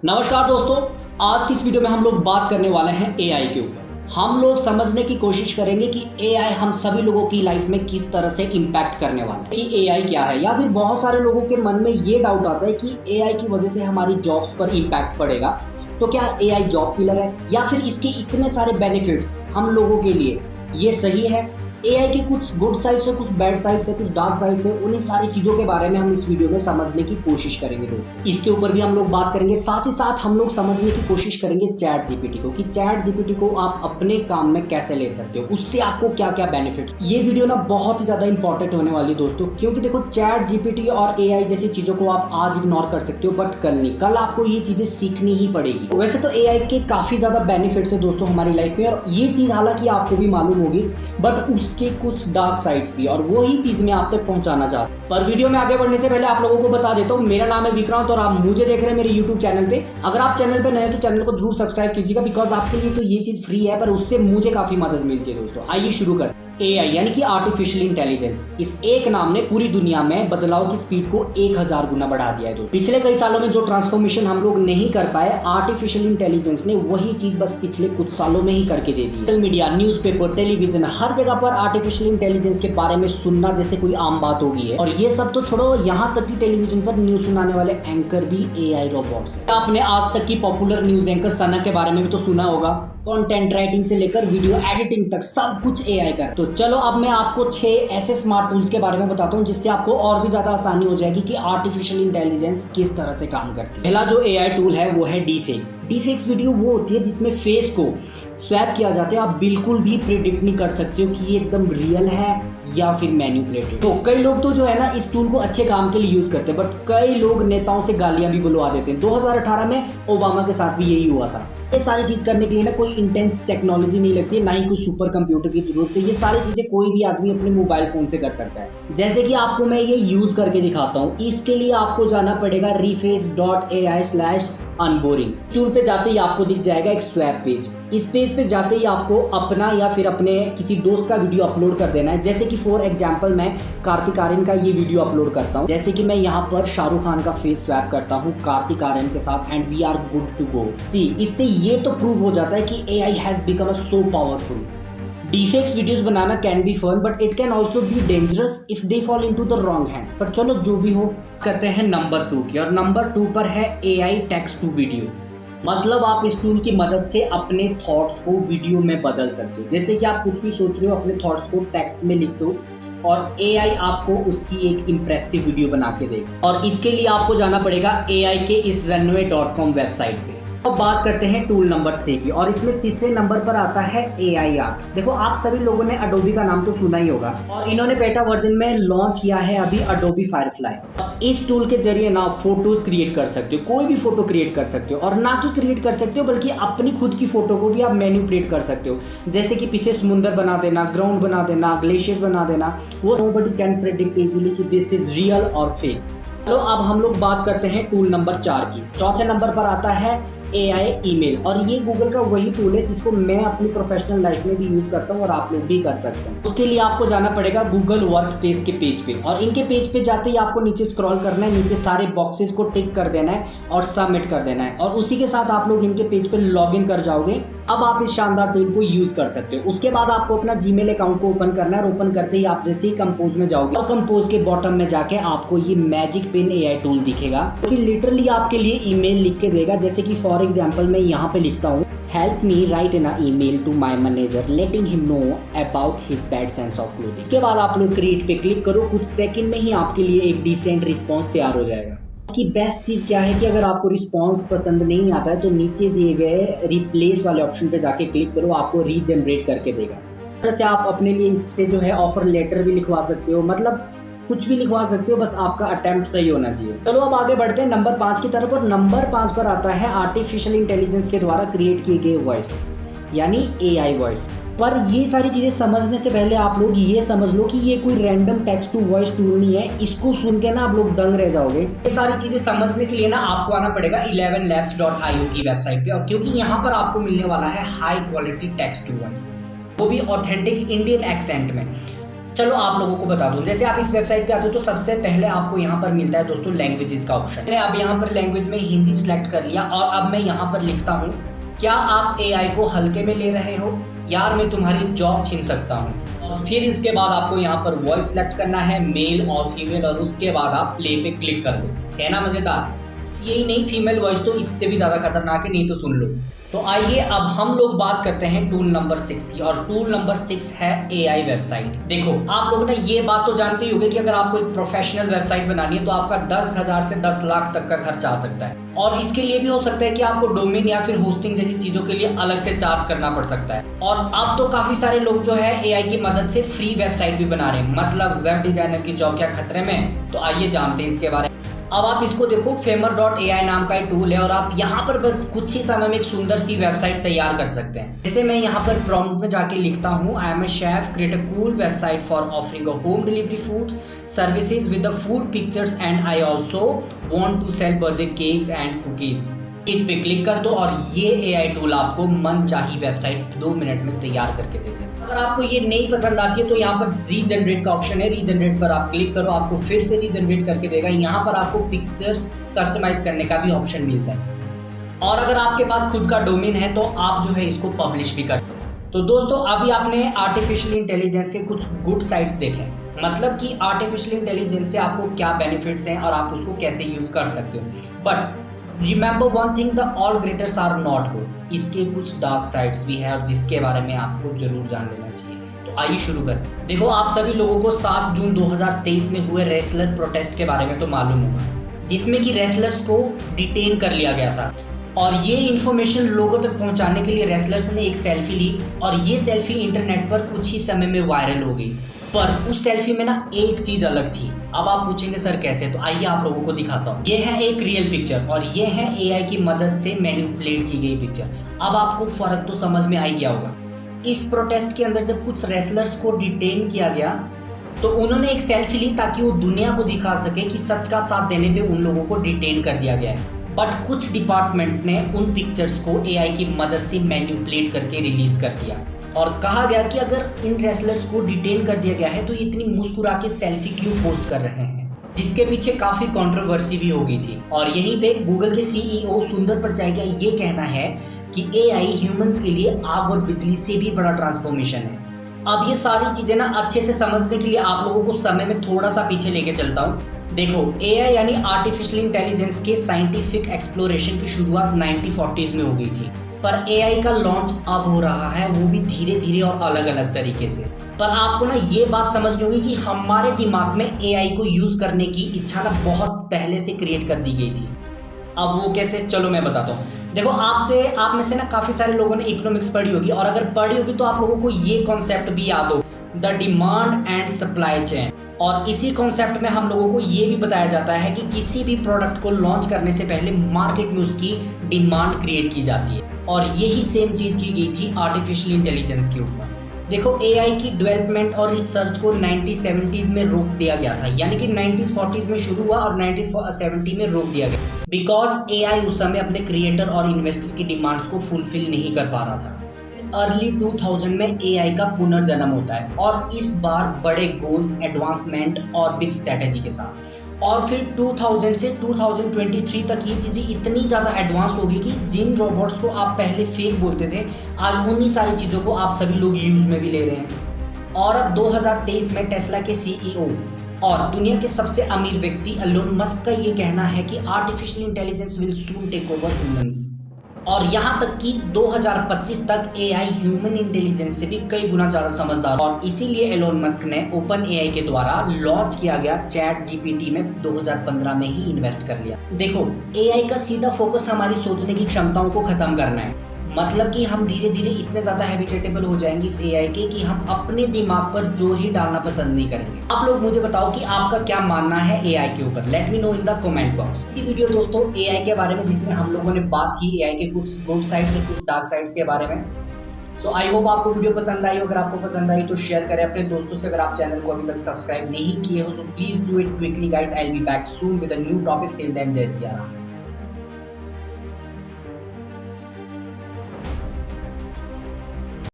नमस्कार दोस्तों, आज की इस वीडियो में हम लोग बात करने वाले हैं एआई के ऊपर। हम लोग समझने की कोशिश करेंगे कि एआई हम सभी लोगों की लाइफ में किस तरह से इम्पैक्ट करने वाला है, कि एआई क्या है। या फिर बहुत सारे लोगों के मन में ये डाउट आता है कि एआई की वजह से हमारी जॉब्स पर इम्पैक्ट पड़ेगा, तो क्या एआई जॉब किलर है या फिर इसके इतने सारे बेनिफिट्स हम लोगों के लिए ये सही है। एआई की कुछ गुड साइड्स है, कुछ बैड साइड्स है, कुछ डार्क साइड्स है, उन्हीं सारी चीज़ों के बारे में हम इस वीडियो में समझने की कोशिश करेंगे दोस्तों। इसके ऊपर भी हम लोग बात करेंगे, साथ ही साथ हम लोग समझने की कोशिश करेंगे चैट जीपीटी को, कि चैट जीपीटी को आप अपने काम में कैसे ले सकते हो, उससे आपको क्या क्या बेनिफिट। ये वीडियो ना बहुत ही ज़्यादा इंपॉर्टेंट होने वाली है दोस्तों, क्योंकि देखो चैट जीपीटी और एआई जैसी चीज़ों को आप आज इग्नोर कर सकते हो, बट कल नहीं, कल आपको ये चीज़ें सीखनी ही पड़ेगी। वैसे तो एआई के काफ़ी ज़्यादा बेनिफिट्स है दोस्तों हमारी लाइफ में, और ये चीज़ हालांकि आपको भी मालूम होगी, बट उसके कुछ डार्क साइड्स भी, और वही चीज मैं आप तक पहुंचाना चाहता हूं। पर वीडियो में आगे बढ़ने से पहले आप लोगों को बता देता हूं, मेरा नाम है विक्रांत और आप मुझे देख रहे हैं मेरे यूट्यूब चैनल पे। अगर आप चैनल पे नए हैं तो चैनल को जरूर सब्सक्राइब कीजिएगा, बिकॉज आपके लिए तो ये चीज फ्री है, पर उससे मुझे काफी मदद मिलती है दोस्तों। आइए शुरू कर। एआई यानी कि आर्टिफिशियल इंटेलिजेंस, इस एक नाम ने पूरी दुनिया में बदलाव की स्पीड को 1000 गुना बढ़ा दिया है। पिछले कई सालों में जो ट्रांसफॉर्मेशन हम लोग नहीं कर पाए, आर्टिफिशियल इंटेलिजेंस ने वही चीज बस पिछले कुछ सालों में ही करके दे दी। सोशल मीडिया, न्यूज़पेपर, टेलीविजन, हर जगह पर आर्टिफिशियल इंटेलिजेंस के बारे में सुनना जैसे कोई आम बात हो गई है। और ये सब तो छोड़ो, यहाँ तक कि टेलीविजन पर न्यूज सुनाने वाले एंकर भी एआई रोबोट्स हैं। आपने आज तक की पॉपुलर न्यूज एंकर सना के बारे में भी तो सुना होगा। कंटेंट राइटिंग से लेकर वीडियो एडिटिंग तक सब कुछ एआई का। तो चलो अब मैं आपको 6 ऐसे स्मार्ट टूल्स के बारे में बताता हूँ, जिससे आपको और भी ज्यादा आसानी हो जाएगी कि आर्टिफिशियल इंटेलिजेंस किस तरह से काम करती है। पहला जो एआई टूल है वो है डीफेक्स। डीफेक्स वीडियो वो होती है जिसमें फेस को स्वैप किया जाता है। आप बिल्कुल भी प्रिडिक्ट नहीं कर सकते हो कि ये एकदम रियल है या फिर मैन्युपुलेटेड। तो कई लोग तो जो है ना इस टूल को अच्छे काम के लिए यूज करते हैं, बट कई लोग नेताओं से गालियां भी बुलवा देते हैं। 2018 में ओबामा के साथ भी यही हुआ था। ये सारी चीज करने के लिए ना कोई इंटेंस टेक्नोलॉजी नहीं लगती है, ना ही कोई सुपर कंप्यूटर की जरूरत है। ये सारी चीजें कोई भी आदमी अपने मोबाइल फोन से कर सकता है। जैसे कि आपको मैं ये यूज करके दिखाता हूँ। इसके लिए आपको जाना पड़ेगा reface.ai/unboring। टूल पे जाते ही आपको दिख जाएगा एक स्वैप पेज। इस पेज पे जाते ही आपको अपना या फिर अपने किसी दोस्त का वीडियो अपलोड कर देना है। जैसे कि फॉर एग्जांपल मैं कार्तिक आर्यन का ये वीडियो अपलोड करता हूँ। जैसे कि मैं यहाँ पर शाहरुख खान का फेस स्वैप करता हूँ कार्तिक आर्यन के साथ, and we are good to go. इससे ये तो प्रूव हो जाता है कि AI has become so powerful. Deepfakes videos बनाना can be fun, but it can also be dangerous if they fall into the wrong hand. पर चलो जो भी हो, करते हैं नंबर 2 की, और नंबर 2 पर है एआई टेक्स्ट टू वीडियो। मतलब आप इस टूल की मदद से अपने थॉट्स को वीडियो में बदल सकते हो। जैसे कि आप कुछ भी सोच रहे हो, अपने थॉट्स को टेक्स्ट में लिख दो और एआई आपको उसकी एक इम्प्रेसिव वीडियो बना के देगा। और इसके लिए आपको जाना पड़ेगा एआई के इस runway.com वेबसाइट पे। अब बात करते हैं टूल नंबर 3 की, और इसमें तीसरे नंबर पर आता है एआई आर्ट। देखो आप सभी लोगों ने अडोबी का नाम तो सुना ही होगा, और इन्होंने बेटा वर्जन में लॉन्च किया है अभी अडोबी फायरफ्लाई। इस टूल के जरिए ना आप फोटोज क्रिएट कर सकते हो, कोई भी फोटो क्रिएट कर सकते हो, और ना कि क्रिएट कर सकते हो बल्कि अपनी खुद की फोटो को भी आप मैनिपुलेट कर सकते हो। जैसे कि पीछे समुंदर बना देना, ग्राउंड बना देना, ग्लेशियर बना देना। वो नोबडी कैन प्रेडिक्ट इजीली कि दिस इज रियल और फेक। चलो अब हम लोग बात करते हैं टूल नंबर 4 की। चौथे नंबर पर आता है एआई ईमेल, और ये गूगल का वही टूल है जिसको मैं अपनी प्रोफेशनल लाइफ में भी यूज करता हूँ और आप लोग भी कर सकते हैं। उसके लिए आपको जाना पड़ेगा गूगल वर्कस्पेस के पेज पे, और इनके पेज पे जाते ही आपको नीचे स्क्रॉल करना है, नीचे सारे बॉक्सेस को टिक कर देना है और सबमिट कर देना है, और उसी के साथ आप लोग इनके पेज पे लॉग इन कर जाओगे। अब आप इस शानदार टूल को यूज कर सकते हो। उसके बाद आपको अपना जीमेल अकाउंट को ओपन करना है, और ओपन करते ही आप जैसे ही कंपोज में जाओगे, और कंपोज के बॉटम में जाके आपको ये मैजिक पेन एआई टूल दिखेगा, कि लिटरली आपके लिए ईमेल लिख के देगा। जैसे कि फॉर एग्जांपल मैं यहाँ पे लिखता हूँ, help me write an email to my manager letting him know about his bad sense of clothing. इसके बाद आप लोग क्रिएट पे क्लिक करो, कुछ सेकंड में ही आपके लिए एक डिसेंट रिस्पॉन्स तैयार हो जाएगा। इसकी बेस्ट चीज़ क्या है कि अगर आपको रिस्पॉन्स पसंद नहीं आता है तो नीचे दिए गए रिप्लेस वाले ऑप्शन पे जाके क्लिक करो, आपको रीजनरेट करके देगा। जैसे आप अपने लिए इससे जो है ऑफर लेटर भी लिखवा सकते हो, मतलब कुछ भी लिखवा सकते हो, बस आपका अटेम्प्ट सही होना चाहिए। चलो अब आगे बढ़ते हैं नंबर 5 की तरफ, और नंबर 5 पर आता है आर्टिफिशियल इंटेलिजेंस के द्वारा क्रिएट किए गए वॉइस, यानी एआई वॉइस। पर ये सारी चीज़ें समझने से पहले आप लोग ये समझ लो कि ये कोई random text to voice tool नहीं है। इसको सुन के ना आप लोग दंग रह जाओगे। ये सारी चीज़ें समझने के लिए ना आपको आना पड़ेगा 11labs.io की वेबसाइट पे, और क्योंकि यहाँ पर आपको मिलने वाला है high quality text to voice, वो भी ऑथेंटिक इंडियन एक्सेंट में। चलो आप लोगों को बता दूं, जैसे आप इस वेबसाइट पे आते हो तो सबसे पहले आपको यहाँ पर मिलता है दोस्तों लैंग्वेजेस का ऑप्शन। मैंने अब यहाँ पर लैंग्वेज में हिंदी सिलेक्ट कर लिया और अब मैं यहाँ पर लिखता हूँ, क्या आप AI को हल्के में ले रहे हो यार, मैं तुम्हारी जॉब छीन सकता हूँ। और फिर इसके बाद आपको यहाँ पर वॉइस सेलेक्ट करना है, मेल और फीमेल, और उसके बाद आप प्ले पे क्लिक कर दो। है ना मजेदार? यही नहीं, फीमेल वॉइस तो इससे भी ज़्यादा खतरनाक है, नहीं तो सुन लो। तो आइए अब हम लोग बात करते हैं टूल नंबर 6 की, और टूल नंबर 6 है AI वेबसाइट। देखो आप लोग ना ये बात तो जानते ही होंगे कि अगर आपको एक प्रोफेशनल वेबसाइट बनानी है तो आपका 10,000 से 10 लाख तक का खर्च आ सकता है, और इसके लिए भी हो सकता है कि आपको डोमेन या फिर होस्टिंग जैसी चीजों के लिए अलग से चार्ज करना पड़ सकता है। और अब तो काफी सारे लोग जो है AI की मदद से फ्री वेबसाइट भी बना रहे हैं, मतलब वेब डिजाइनर की जॉब क्या खतरे में? तो आइए जानते हैं इसके बारे में। अब आप इसको देखो, Framer.ai नाम का एक टूल है और आप यहाँ पर बस कुछ ही समय में एक सुंदर सी वेबसाइट तैयार कर सकते हैं। जैसे मैं यहाँ पर प्रॉम्प्ट में जाके लिखता हूँ, I am a chef, create a cool website for offering a home delivery food services with the food pictures and I also want to sell birthday cakes and cookies. इट पे क्लिक कर दो और ये AI टूल आपको मनचाही website 2 minute में तैयार करके देते हैं। अगर आपको ये नहीं पसंद आती है तो यहाँ पर रीजनरेट का ऑप्शन है, रीजनरेट पर आप क्लिक करो, आपको फिर से रीजनरेट करके देगा। यहाँ पर आपको पिक्चर्स कस्टमाइज करने का भी ऑप्शन मिलता है, और अगर आपके पास खुद का डोमेन है तो आप जो है इसको पब्लिश भी कर सकते हो। तो दोस्तों अभी आपने आर्टिफिशियल इंटेलिजेंस के कुछ गुड साइड्स देखे, मतलब कि आर्टिफिशियल इंटेलिजेंस से आपको क्या बेनिफिट्स हैं और आप उसको कैसे यूज कर सकते हो। But remember one thing, the all greaters are not good. इसके कुछ डार्क साइड्स भी है और जिसके बारे में आपको जरूर जान लेना चाहिए। तो आइए शुरू करें। देखो आप सभी लोगों को 7 जून 2023 में हुए रेसलर प्रोटेस्ट के बारे में तो मालूम होगा, जिसमें कि रेसलर्स को डिटेन कर लिया गया था, और ये इन्फॉर्मेशन लोगों तक पहुंचाने के लिए रेसलर्स ने एक सेल्फी ली और ये सेल्फी इंटरनेट पर कुछ ही समय में वायरल हो गई। पर उस सेल्फी में ना एक चीज अलग थी। अब आप पूछेंगे सर कैसे, तो आइए आप लोगों को दिखाता हूँ। ये है एक रियल पिक्चर और ये है AI की मदद से मैनिपुलेट की गई पिक्चर। अब आपको फर्क तो समझ में आ ही गया होगा। इस प्रोटेस्ट के अंदर जब कुछ रेसलर्स को डिटेन किया गया तो उन्होंने एक सेल्फी ली ताकि वो दुनिया को दिखा सके कि सच का साथ देने पे उन लोगों को डिटेन कर दिया गया है। बट कुछ डिपार्टमेंट ने उन पिक्चर्स को AI की मदद से मैनिपुलेट करके रिलीज कर दिया और कहा गया कि अगर इन रेसलर्स को डिटेन कर दिया गया है तो ये इतनी मुस्कुरा के सेल्फी क्यों पोस्ट कर रहे हैं, जिसके पीछे काफी कंट्रोवर्सी भी हो गई थी। और यहीं पे गूगल के CEO सुंदर पिचाई का ये कहना है कि AI ह्यूमंस के लिए आग और बिजली से भी बड़ा ट्रांसफॉर्मेशन है। अब ये सारी चीजें ना अच्छे से समझने के लिए आप लोगों को समय में थोड़ा सा पीछे लेके चलता हूँ। देखो AI यानी आर्टिफिशियल इंटेलिजेंस के साइंटिफिक एक्सप्लोरेशन की शुरुआत 1940s में हो गई थी, पर AI का लॉन्च अब हो रहा है, वो भी धीरे धीरे और अलग अलग तरीके से। पर आपको ना ये बात समझनी होगी कि हमारे दिमाग में AI को यूज करने की इच्छा ना बहुत पहले से क्रिएट कर दी गई थी। अब वो कैसे, चलो मैं बताता हूँ। देखो आप में से ना काफी सारे लोगों ने इकोनॉमिक्स पढ़ी होगी, और अगर पढ़ी होगी तो आप लोगों को ये कॉन्सेप्ट भी याद हो, the demand and supply chain. और इसी कॉन्सेप्ट में हम लोगों को ये भी बताया जाता है कि किसी भी प्रोडक्ट को लॉन्च करने से पहले मार्केट में उसकी डिमांड क्रिएट की जाती है, और यही सेम चीज़ की गई थी आर्टिफिशियल इंटेलिजेंस के ऊपर। देखो AI की डेवलपमेंट और रिसर्च को 1970s में रोक दिया गया था, यानी कि 1940s में शुरू हुआ और 1970 में रोक दिया गया, बिकॉज AI उस समय अपने क्रिएटर और इन्वेस्टर की डिमांड्स को फुलफिल नहीं कर पा रहा था। अर्ली 2000 में AI का पुनर्जन्म होता है, और इस बार बड़े गोल्स, एडवांसमेंट और बिग स्ट्रेटेजी के साथ। और फिर 2000 से 2023 तक ये चीज़ें इतनी ज़्यादा एडवांस होगी कि जिन रोबोट्स को आप पहले फेक बोलते थे, आज उन्हीं सारी चीज़ों को आप सभी लोग यूज़ में भी ले रहे हैं। और अब 2023 में टेस्ला के CEO और दुनिया के सबसे अमीर व्यक्ति एलोन मस्क का ये कहना है कि artificial intelligence will soon take over humans, और यहाँ तक कि 2025 तक AI ह्यूमन इंटेलिजेंस से भी कई गुना ज़्यादा समझदार, और इसीलिए एलोन मस्क ने OpenAI के द्वारा लॉन्च किया गया ChatGPT में 2015 में ही इन्वेस्ट कर लिया। देखो AI का सीधा फोकस हमारी सोचने की क्षमताओं को खत्म करना है, मतलब कि हम धीरे धीरे इतने ज़्यादा हैबिटेटेबल हो जाएंगे इस AI के कि हम अपने दिमाग पर जोर ही डालना पसंद नहीं करेंगे। आप लोग मुझे बताओ कि आपका क्या मानना है AI के ऊपर, let me know in the comment box. ये वीडियो दोस्तों AI के बारे में, जिसमें हम लोगों ने बात की AI के कुछ गुड साइड्स और कुछ डार्क साइड्स के बारे में। सो आई होप आपको वीडियो पसंद आई। अगर आपको पसंद आई तो शेयर करें अपने दोस्तों से। अगर आप चैनल को अभी तक सब्सक्राइब नहीं किए हो so please do it quickly guys. I will be back soon with a new topic. Till then जय सिया राम।